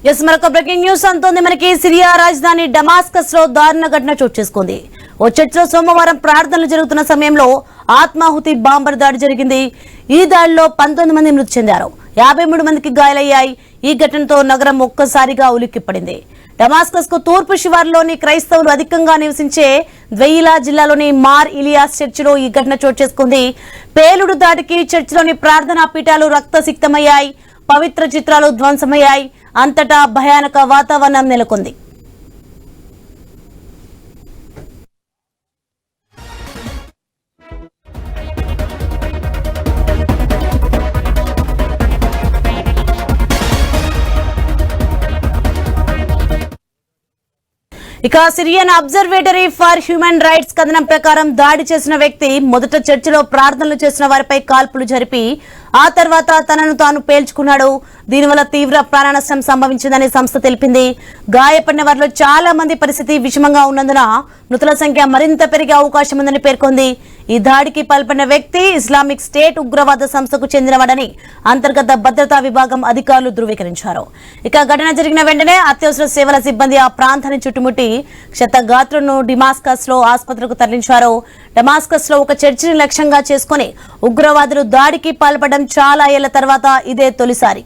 మరొక breaking news అంతోంది మనకి. Syria రాజధాని డమాస్కస్ లో దారుణ ఘటన చోటు చేసుకుంది. ఓ చర్చిలో సోమవారం ప్రార్థనలు జరుగుతున్న సమయంలో ఆత్మాహుతి బాంబర్ దాడి జరిగింది. ఈ దాడిలో 19 మంది మృతి చెందారు, 53 మందికి గాయాలయ్యాయి. ఈ ఘటనతో నగరం ఒక్కసారిగా ఉలిక్కిపడింది. డమాస్కస్ కు తూర్పు శివార్లోని క్రైస్తవులు అధికంగా నివసించే ద్వెయిలా జిల్లాలోని మార్ ఇలియాస్ చర్చిలో ఈ ఘటన చోటు చేసుకుంది. పేలుడు దాడికి చర్చిలోని ప్రార్థనా పీఠాలు రక్తసిక్తమయ్యాయి, పవిత్ర చిత్రాలు ధ్వంసమయ్యాయి. అంతటా భయానక వాతావరణం నెలకొంది. ఇక Syrian observatory for human rights కథనం ప్రకారం దాడి చేసిన వ్యక్తి మొదట చర్చిలో ప్రార్థనలు చేసిన వారిపై కాల్పులు జరిపి ఆ తర్వాత తనను తాను పేల్చుకున్నాడు. దీనివల్ల తీవ్ర ప్రాణ నష్టం సంభవించిందని సంస్థ తెలిపింది. గాయపడిన వారిలో చాలా మంది పరిస్థితి విషమంగా ఉన్నందున మృతుల సంఖ్య మరింత పెరిగే అవకాశం ఉందని పేర్కొంది. ఈ దాడికి పాల్పడిన వ్యక్తి ఇస్లామిక్ స్టేట్ ఉగ్రవాద సంస్థకు చెందినవాడని అంతర్గత భద్రతా విభాగం అధికారులు ధృవీకరించారు. ఇక ఘటన జరిగిన వెంటనే అత్యవసర సేవల సిబ్బంది ఆ ప్రాంతాన్ని చుట్టుముట్టి క్షతగాత్రులను డమాస్కస్ లో ఆసుపత్రికి తరలించారు. డమాస్కస్ లో ఒక చర్చిని లక్ష్యంగా చేసుకుని ఉగ్రవాదులు దాడికి పాల్పడడం చాలా ఏళ్ల తర్వాత ఇదే తొలిసారి.